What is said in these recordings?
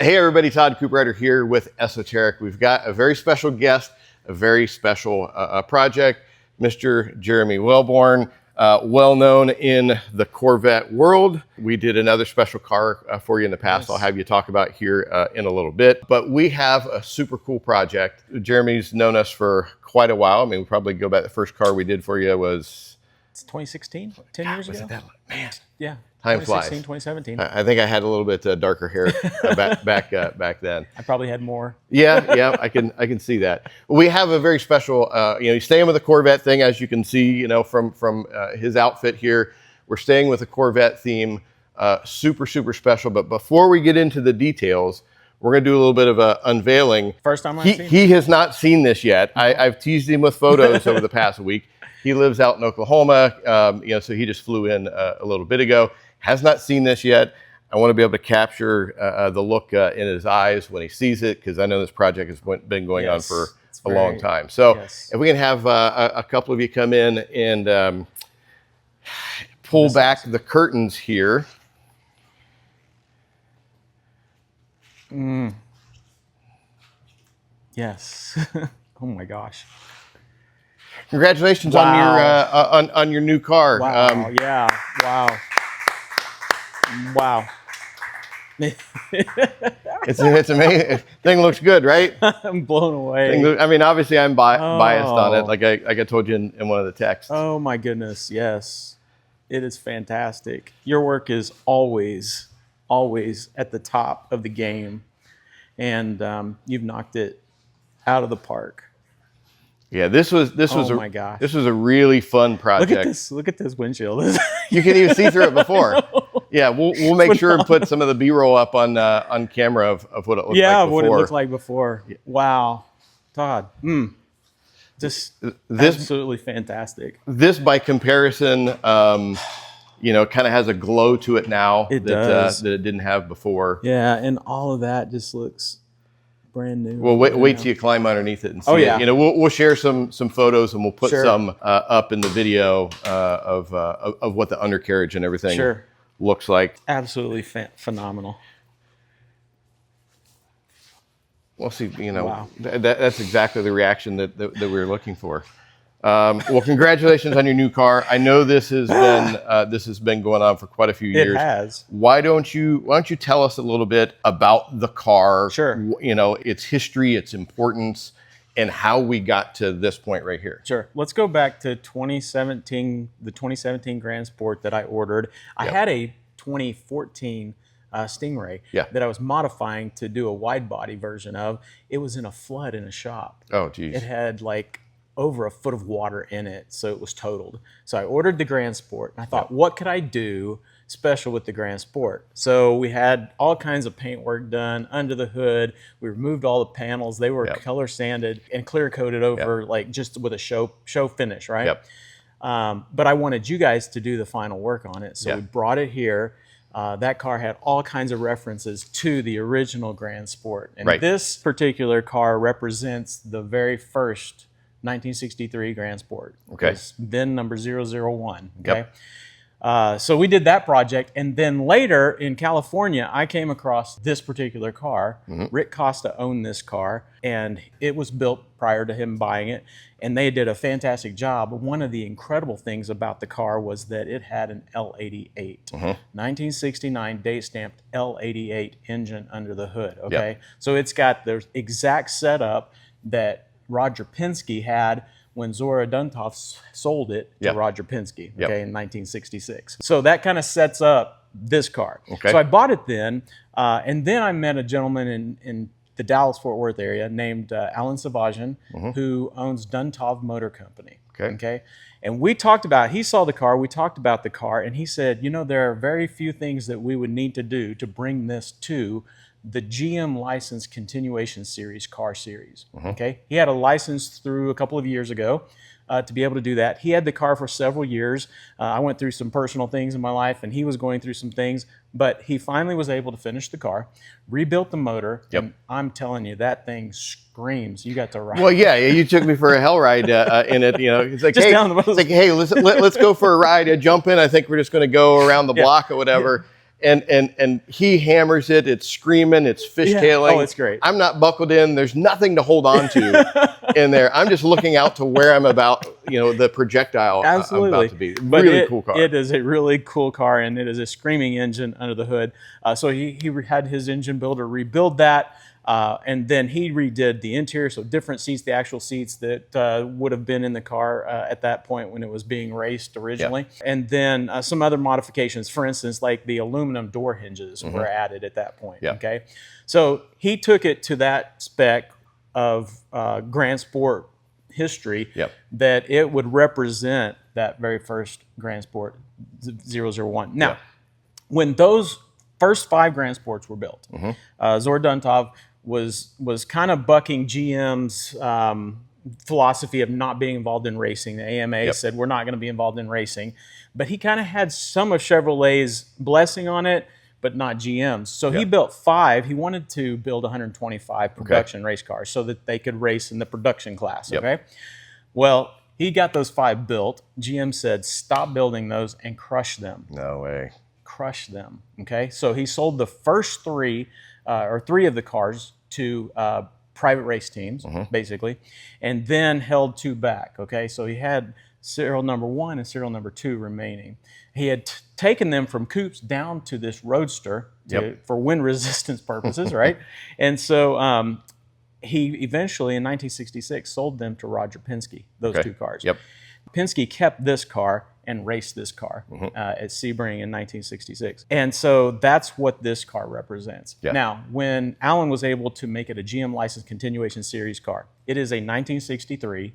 Hey everybody, Todd Cooperrider here with Esoteric. We've got a very special guest, a very special project, Mr. Jeremy Welbourne, well known in the Corvette world. We did another special car for you in the past. Yes. I'll have you talk about here in a little bit. But we have a super cool project. Jeremy's known us for quite a while. I mean, we probably go back, the first car we did for you was... It's 2016, 10 years ago? Was it that? Man. Yeah. Time flies. 2017. I think I had a little bit darker hair back then. I probably had more. Yeah, I can see that. We have a very special, he's staying with the Corvette thing, as you can see, from his outfit here. We're staying with the Corvette theme, super special. But before we get into the details, we're going to do a little bit of a unveiling. First time I've seen it. He has not seen this yet. I've teased him with photos over the past week. He lives out in Oklahoma, so he just flew in a little bit ago. Has not seen this yet. I want to be able to capture the look in his eyes when he sees it, because I know this project has been going on for a long time. So if we can have a couple of you come in and pull back the curtains here. Yes. Oh my gosh. Congratulations on your new car. Wow. Wow. Wow. It's amazing. Thing looks good, right? I'm blown away. I mean, obviously I'm biased on it, like I told you in one of the texts. Oh my goodness, yes. It is fantastic. Your work is always at the top of the game, and you've knocked it out of the park. Yeah, this was my gosh. This was a really fun project. Look at this windshield. You can even see through it before. Yeah, we'll make sure and put some of the B-roll up on camera of what it looked like before. Yeah, what it looked like before. Wow, Todd. This absolutely fantastic. This, by comparison, kind of has a glow to it now that it didn't have before. Yeah, and all of that just looks brand new. Well, wait till you climb underneath it and see it. We'll share some photos, and we'll put some up in the video of what the undercarriage and everything looks like. Absolutely phenomenal. Well, see, wow. That's exactly the reaction that we were looking for. Well, congratulations on your new car. I know this has been going on for quite a few years. It has. Why don't you tell us a little bit about the car? Sure. Its history, its importance, and how we got to this point right here. Sure. Let's go back to 2017, the 2017 Grand Sport that I ordered. I had a 2014 Stingray that I was modifying to do a wide body version of. It was in a flood in a shop. Oh, geez. It had like over a foot of water in it, so it was totaled. So I ordered the Grand Sport, and I thought, what could I do special with the Grand Sport? So we had all kinds of paint work done under the hood. We removed all the panels. They were color sanded and clear coated over, like just with a show finish, right? But I wanted you guys to do the final work on it, so we brought it here. That car had all kinds of references to the original Grand Sport, and this particular car represents the very first 1963 Grand Sport. Okay. VIN number 001. Okay. So we did that project, and then later in California, I came across this particular car. Rick Costa owned this car, and it was built prior to him buying it, and they did a fantastic job. One of the incredible things about the car was that it had an L88, 1969 date stamped L88 engine under the hood. Okay. So it's got the exact setup that Roger Penske had when Zora Duntov sold it to Roger Penske, in 1966. So that kind of sets up this car. Okay. So I bought it then, and then I met a gentleman in the Dallas-Fort Worth area named Alan Savajian, who owns Duntov Motor Company. Okay. And we talked about, he saw the car, we talked about the car, and he said, there are very few things that we would need to do to bring this to the GM license continuation series car series. Okay, he had a license through a couple of years ago to be able to do that. He had the car for several years. I went through some personal things in my life, and he was going through some things, but he finally was able to finish the car, rebuilt the motor, and I'm telling you, that thing screams. You got to ride. Well, yeah, you took me for a hell ride in it. It's like, hey, let's go for a ride. Jump in. I think we're just going to go around the block or whatever. and he hammers it. It's screaming. It's fishtailing. Oh, it's great. I'm not buckled in. There's nothing to hold on to in there. I'm just looking out to where I'm about, the projectile Absolutely. I'm about to be. But Really cool car. It is a really cool car, and it is a screaming engine under the hood. So he had his engine builder rebuild that. And then he redid the interior, so different seats, the actual seats that would have been in the car at that point when it was being raced originally. Yeah. And then some other modifications, for instance, like the aluminum door hinges were added at that point. Yeah. Okay, so he took it to that spec of Grand Sport history that it would represent that very first Grand Sport 001. Now, when those first 5 Grand Sports were built, Zora Duntov was kind of bucking GM's philosophy of not being involved in racing. The AMA said, we're not going to be involved in racing. But he kind of had some of Chevrolet's blessing on it, but not GM's. So he built 5. He wanted to build 125 production race cars so that they could race in the production class, okay? Well, he got those 5 built. GM said, stop building those and crush them. No way. Crush them, okay? So he sold the first 3 or 3 of the cars to private race teams, basically, and then held 2 back, okay? So he had serial number 1 and serial number 2 remaining. He had taken them from coupes down to this roadster for wind resistance purposes, right? And so he eventually, in 1966, sold them to Roger Penske, those 2 cars. Penske kept this car and raced this car at Sebring in 1966. And so that's what this car represents. Now, when Alan was able to make it a GM licensed continuation series car, it is a 1963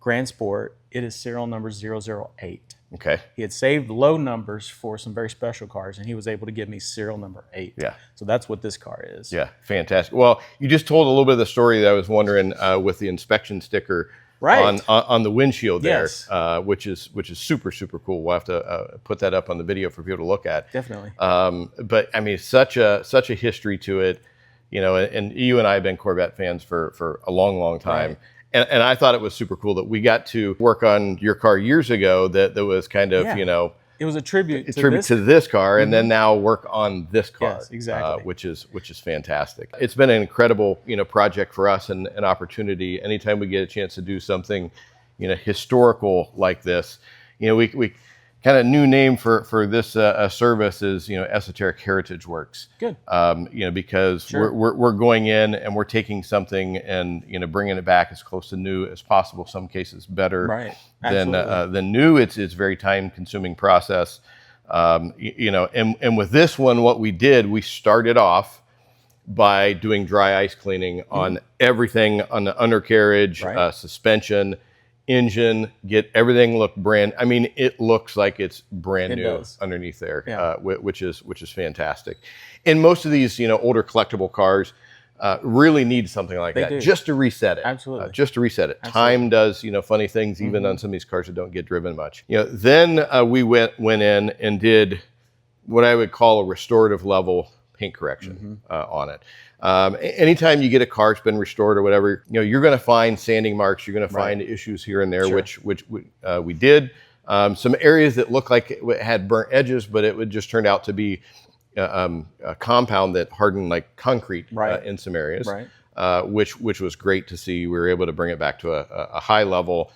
Grand Sport. It is serial number 008. Okay. He had saved low numbers for some very special cars, and he was able to give me serial number 8. Yeah. So that's what this car is. Yeah, fantastic. Well, you just told a little bit of the story that I was wondering with the inspection sticker on the windshield there, which is super, super cool. We'll have to put that up on the video for people to look at. Definitely. But I mean, such a history to it, and you and I have been Corvette fans for a long, long time. Right. And I thought it was super cool that we got to work on your car years ago that was kind of, it was a tribute to this car, and then now work on this car, which is fantastic. It's been an incredible project for us and an opportunity. Anytime we get a chance to do something historical like this, we kind of new name for this service is Esoteric Heritage Works. Good. Because we're going in and we're taking something and bringing it back as close to new as possible. Some cases better than new. It's a very time consuming process. And with this one, what we did, we started off by doing dry ice cleaning on everything on the undercarriage, suspension, engine, get everything look it looks like it's brand new underneath there, which is fantastic. And most of these older collectible cars really need something like that just to reset it. Absolutely. Just to reset it. Absolutely. Time does funny things even on some of these cars that don't get driven much. Then we went in and did what I would call a restorative level paint correction on it. Anytime you get a car that's been restored or whatever, you're going to find sanding marks. You're going to find issues here and there, which we did. Some areas that looked like it had burnt edges, but it would just turned out to be a compound that hardened like concrete in some areas, which was great to see. We were able to bring it back to a high level.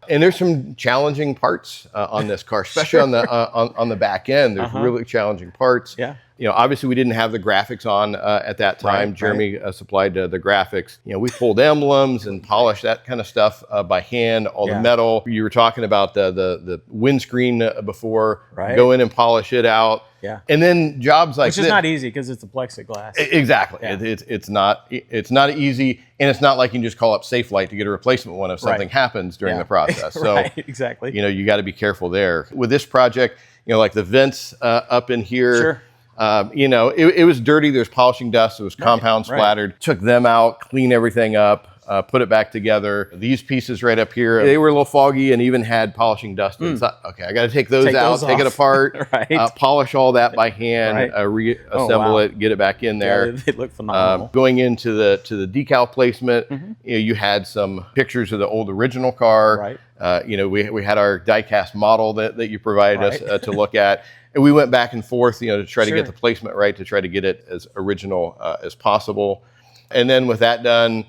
And there's some challenging parts on this car, especially on the back end. There's really challenging parts. Yeah. Obviously we didn't have the graphics on at that time. Jeremy supplied the graphics. We pulled emblems and polished that kind of stuff by hand. All the metal. You were talking about the windscreen before. Go in and polish it out. Yeah. And then jobs like this, which is not easy because it's a plexiglass. Exactly. Yeah. It's not easy, and it's not like you can just call up Safelite to get a replacement one if something happens during the process. So exactly. You got to be careful there. With this project, like the vents up in here. It was dirty. There's polishing dust. It was compound splattered. Took them out, clean everything up. put it back together. These pieces right up here, they were a little foggy and even had polishing dust. And so, okay, I got to take those out, take it apart, Right. Polish all that by hand, Right. reassemble it, get it back in there. Yeah, they look phenomenal. Going into the decal placement, you had some pictures of the old original car. Right. We had our die-cast model that you provided us to look at. And we went back and forth, to try to get the placement right, to try to get it as original as possible. And then with that done,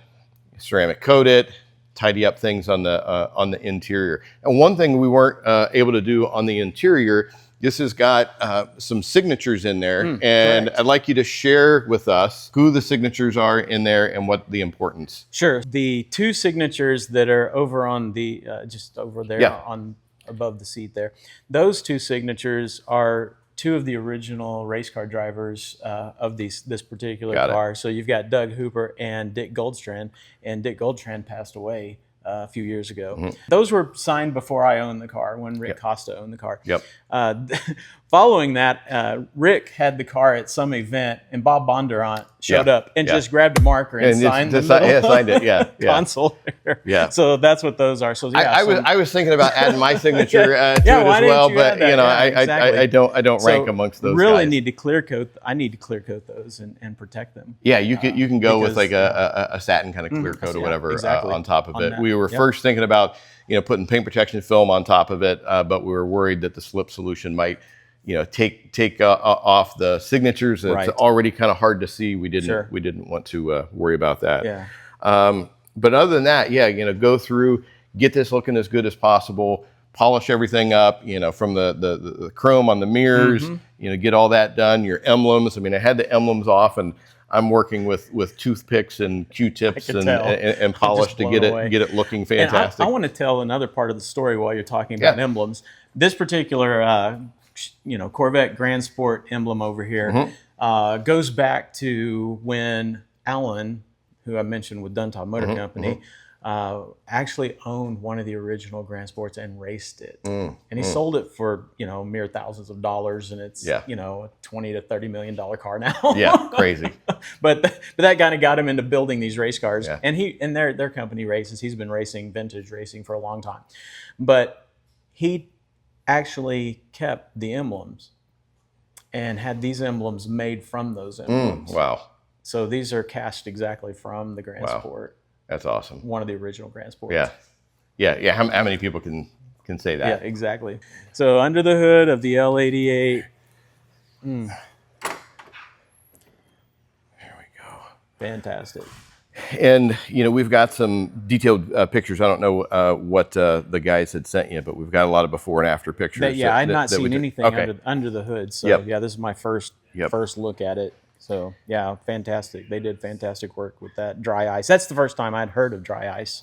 ceramic coat it, tidy up things on the interior. And one thing we weren't able to do on the interior, this has got some signatures in there, and correct. I'd like you to share with us who the signatures are in there and what the importance. Sure. The two signatures that are over on the just over there on above the seat there, those two signatures are two of the original race car drivers of this particular car. So you've got Doug Hooper and Dick Guldstrand, and Dick Guldstrand passed away a few years ago. Those were signed before I owned the car, when Rick Costa owned the car. Following that, Rick had the car at some event, and Bob Bondurant showed up and just grabbed a marker and signed signed it. Console. So that's what those are. So I was thinking about adding my signature to it as well, but I don't rank amongst those. Really guys. need to clear coat. I need to clear coat those and protect them. Yeah, you can go with like a satin kind of clear coat or whatever on top of it. We were first thinking about putting paint protection film on top of it, but we were worried that the slip solution might take off the signatures. It's already kind of hard to see. We didn't want to worry about that. But other than that, go through, get this looking as good as possible, polish everything up, from the chrome on the mirrors, get all that done. Your emblems. I mean, I had the emblems off, and I'm working with toothpicks and Q-tips and polish to get it looking fantastic. And I want to tell another part of the story while you're talking about emblems. This particular Corvette Grand Sport emblem over here goes back to when Alan, who I mentioned with Duntov Motor Company, actually owned one of the original Grand Sports and raced it. And he sold it for, mere thousands of dollars, and it's, a $20 to $30 million car now. Crazy. But that kind of got him into building these race cars. And their company races. He's been racing vintage racing for a long time. But he actually kept the emblems and had these emblems made from those emblems. Wow. So these are cast exactly from the Grand Sport. That's awesome. One of the original Grand Sports. Yeah. How many people can say that? Yeah, exactly. So under the hood of the L88. There we go. Fantastic. And we've got some detailed pictures. I don't know what the guys had sent you, but we've got a lot of before and after pictures. I had not seen anything under the hood. So this is my first look at it. So fantastic. They did fantastic work with that dry ice. That's the first time I'd heard of dry ice.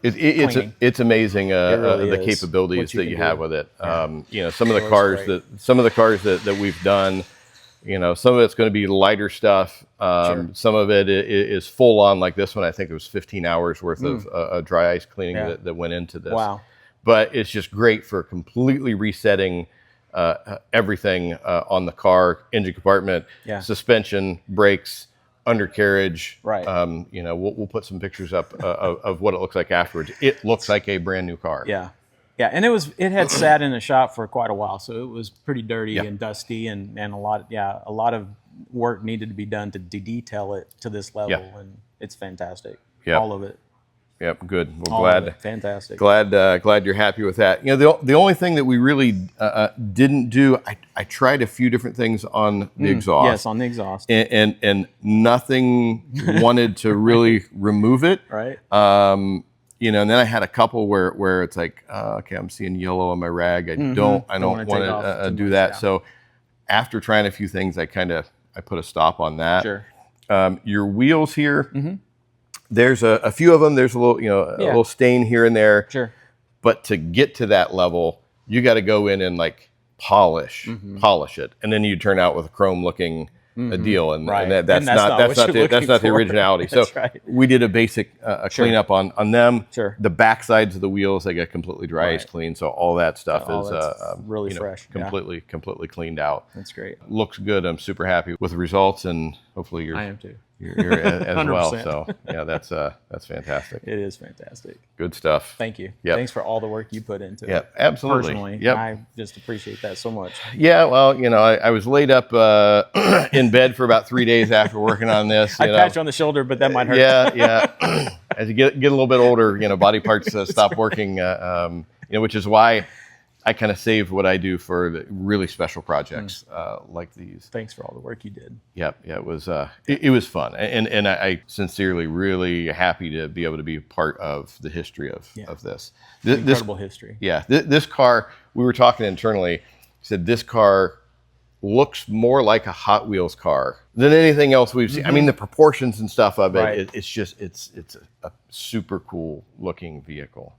It's amazing really the capabilities that you have with it. Some of the cars that we've done. Some of it's going to be lighter stuff. Some of it is full on, like this one. I think it was 15 hours worth of dry ice cleaning that went into this. Wow. But it's just great for completely resetting everything on the car, engine compartment, suspension, brakes, undercarriage. Right. We'll put some pictures up of what it looks like afterwards. It looks like a brand new car. Yeah, and it had sat in the shop for quite a while, so it was pretty dirty and dusty, and a lot of work needed to be done to detail it to this level, and it's fantastic. All of it. Yep, good. We're All glad. of it. Fantastic. Glad you're happy with that. The only thing that we really didn't do, I tried a few different things on the exhaust. Yes, on the exhaust. And nothing wanted to really remove it. Right. And then I had a couple where it's like, okay, I'm seeing yellow on my rag. I don't want to do that. Yeah. So after trying a few things, I put a stop on that. Sure. Your wheels here, there's a few of them. There's a little, a little stain here and there. Sure. But to get to that level, you got to go in and like polish it, and then you turn out with a chrome looking deal, and that's not the originality. So we did a basic cleanup on them. Sure. The back sides of the wheels, they got completely dry ice clean, so all that stuff is really fresh, completely cleaned out. That's great. Looks good. I'm super happy with the results, and hopefully you're I am too. you're as well. 100%. So yeah, that's fantastic. It is fantastic. Good stuff. Thank you. Yep. Thanks for all the work you put into Yeah, it. absolutely. Personally, Yep. I just appreciate that so much. Yeah, well, I was laid up in bed for about 3 days after working on this. I pat you on the shoulder, but that might hurt. Yeah. As you get a little bit older, body parts stop working. Which is why I kind of save what I do for the really special projects like these. Thanks for all the work you did. Yep. Yeah, it was it was fun, and I sincerely really happy to be able to be part of the history of this. Incredible history. Yeah, this car, we were talking internally, said this car looks more like a Hot Wheels car than anything else we've seen. I mean, the proportions and stuff of it, it's a super cool looking vehicle.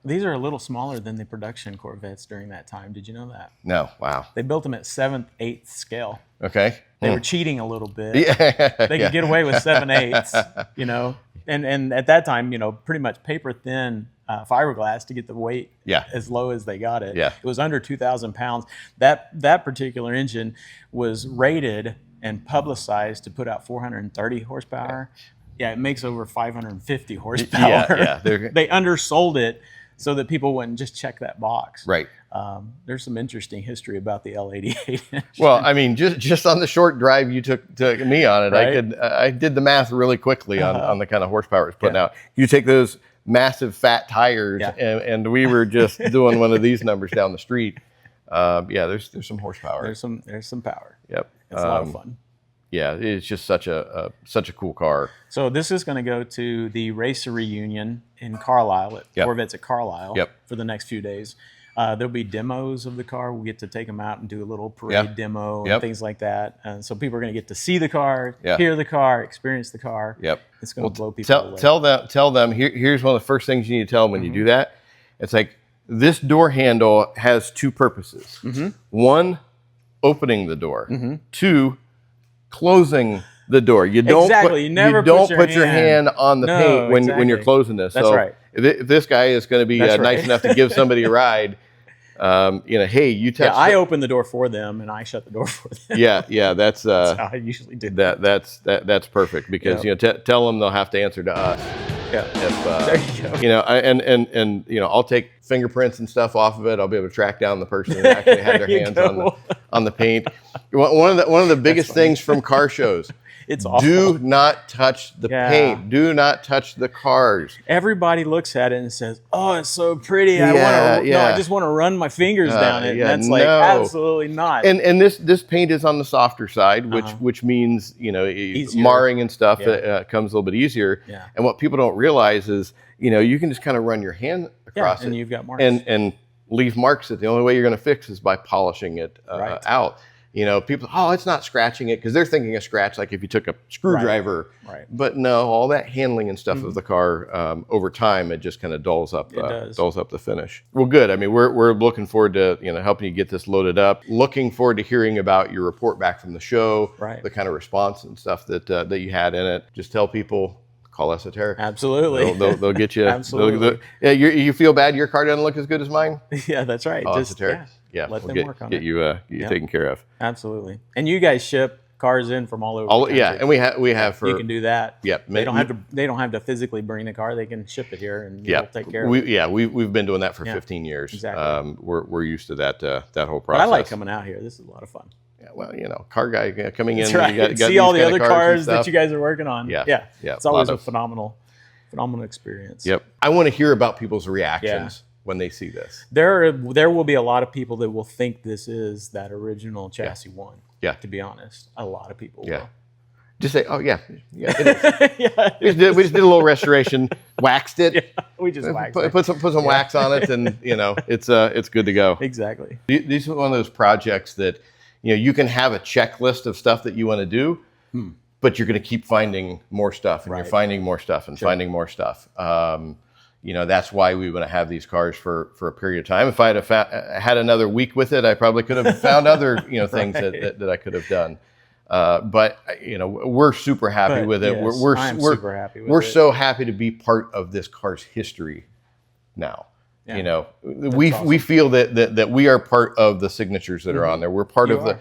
These are a little smaller than the production Corvettes during that time. Did you know that? No, wow. They built them at 7/8 scale. Okay. They were cheating a little bit. Yeah. They could get away with 7/8, and at that time, pretty much paper thin fiberglass to get the weight as low as they got it. Yeah. It was under 2,000 pounds. That particular engine was rated and publicized to put out 430 horsepower. Yeah, it makes over 550 horsepower. Yeah. They undersold it so that people wouldn't just check that box. Right. There's some interesting history about the L88. Well, I mean, just on the short drive you took me on it, Right. I did the math really quickly on the kind of horsepower it's putting out. You take those massive fat tires, and we were just doing one of these numbers down the street. There's some horsepower. There's some power. Yep. It's a lot of fun. Yeah, it's just such a cool car. So this is going to go to the Racer Reunion in Carlisle at Corvettes at Carlisle for the next few days. There'll be demos of the car. We'll get to take them out and do a little parade demo and things like that. And so people are going to get to see the car, hear the car, experience the car. Yep. It's going to blow people away. Tell them. Here's one of the first things you need to tell them when you do that. It's like this door handle has two purposes. One, opening the door. 2, closing the door. You don't put your hand on the paint when you're closing this. That's right. If this guy is going to be nice enough to give somebody a ride, hey, you touch. I open the door for them and I shut the door for them. That's how I usually do that. That's perfect because tell them they'll have to answer to us. There you go. I'll take fingerprints and stuff off of it. I'll be able to track down the person that actually had their hands on the paint. One of the biggest things from car shows. It's awful. Do not touch the paint. Do not touch the cars. Everybody looks at it and says, "Oh, it's so pretty. I just want to run my fingers down it." And that's absolutely not. And this paint is on the softer side, which means marring and stuff comes a little bit easier. Yeah. And what people don't realize is you can just kind of run your hand across it, and you've got marks and leave marks. The only way you're going to fix is by polishing it out. People, it's not scratching it because they're thinking a scratch like if you took a screwdriver. Right. But no, all that handling and stuff of the car over time, it just kind of dulls up the finish. Well, good. I mean, we're looking forward to helping you get this loaded up. Looking forward to hearing about your report back from the show, the kind of response and stuff that you had in it. Just tell people. Call Esoteric. Absolutely. They'll get you. Absolutely. You feel bad your car doesn't look as good as mine? Yeah, that's right. Call Esoteric. Let them work on it. Get you taken care of. Absolutely. And you guys ship cars in from all over the country. And we have for... You can do that. Yep. They don't have to physically bring the car. They can ship it here and we'll take care of it. We've been doing that for 15 years. Exactly. We're used to that whole process. But I like coming out here. This is a lot in. Yeah, well, car guy coming in. That's right. You got see all the other cars that you guys are working on. Yeah. It's always a phenomenal experience. Yep. I want to hear about people's reactions when they see this. There will be a lot of people that will think this is that original chassis one. Yeah. To be honest, a lot of people will. Just say, oh yeah, it is. We just did a little restoration, waxed it. Yeah, we just waxed it. Put some wax on it, and it's good to go. Exactly. These are one of those projects that you can have a checklist of stuff that you want to do, but you're going to keep finding more stuff, and you're finding more stuff, and finding more stuff. That's why we want to have these cars for a period of time. If I had had another week with it, I probably could have found other things that I could have done. But we're super happy with it. Yes, We're super happy with it. We're so happy to be part of this car's history now. Yeah. We feel that we are part of the signatures that are on there. We're part of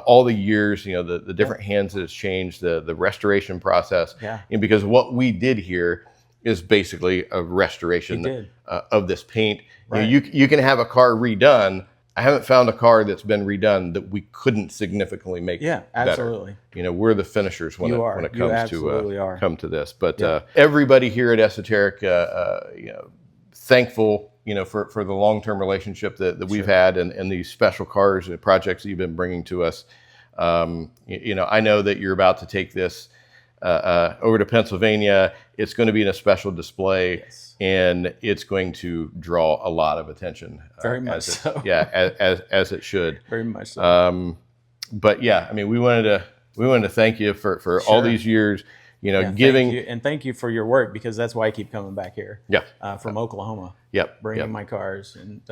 all the years, the different hands that it's changed, the restoration process. Yeah. And because what we did here is basically a restoration of this paint. Right. You can have a car redone. I haven't found a car that's been redone that we couldn't significantly make absolutely. better. We're the finishers when it comes to come to this. But everybody here at Esoteric, thankful for the long-term relationship that we've had and these special cars and projects that you've been bringing to us. I know that you're about to take this over to Pennsylvania. It's going to be in a special display, and it's going to draw a lot of attention. Very much so. As it should. Very much so. But yeah, I mean, we wanted to thank you for all these years. Giving thank you for your work, because that's why I keep coming back here. From Oklahoma. Bringing my cars and.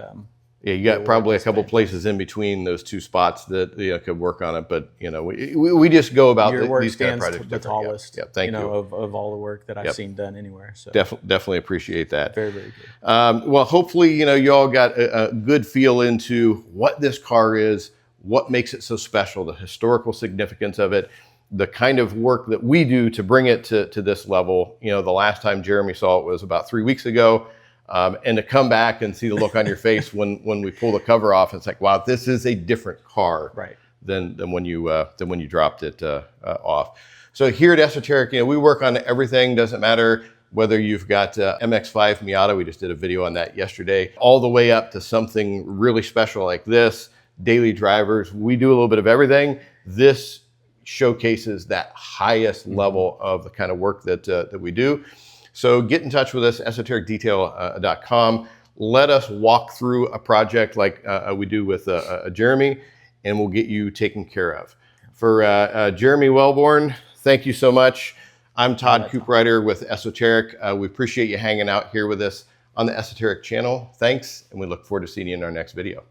You got probably a couple places in between those two spots that could work on it, but we just go about these kind of projects. The tallest, thank you of all the work that I've seen done anywhere. So definitely appreciate that. Very, very good. Well, hopefully you all got a good feel into what this car is, what makes it so special, the historical significance of it, the kind of work that we do to bring it to this level. The last time Jeremy saw it was about 3 weeks ago. And to come back and see the look on your face when we pull the cover off, it's like, wow, this is a different car than when you dropped it off. So here at Esoteric, we work on everything. Doesn't matter whether you've got MX-5 Miata, we just did a video on that yesterday, all the way up to something really special like this, daily drivers. We do a little bit of everything. This showcases that highest level of the kind of work that we do. So get in touch with us, esotericdetail.com. Let us walk through a project like we do with Jeremy, and we'll get you taken care of. For Jeremy Welbourne, thank you so much. I'm Todd Cooprider with Esoteric. We appreciate you hanging out here with us on the Esoteric channel. Thanks, and we look forward to seeing you in our next video.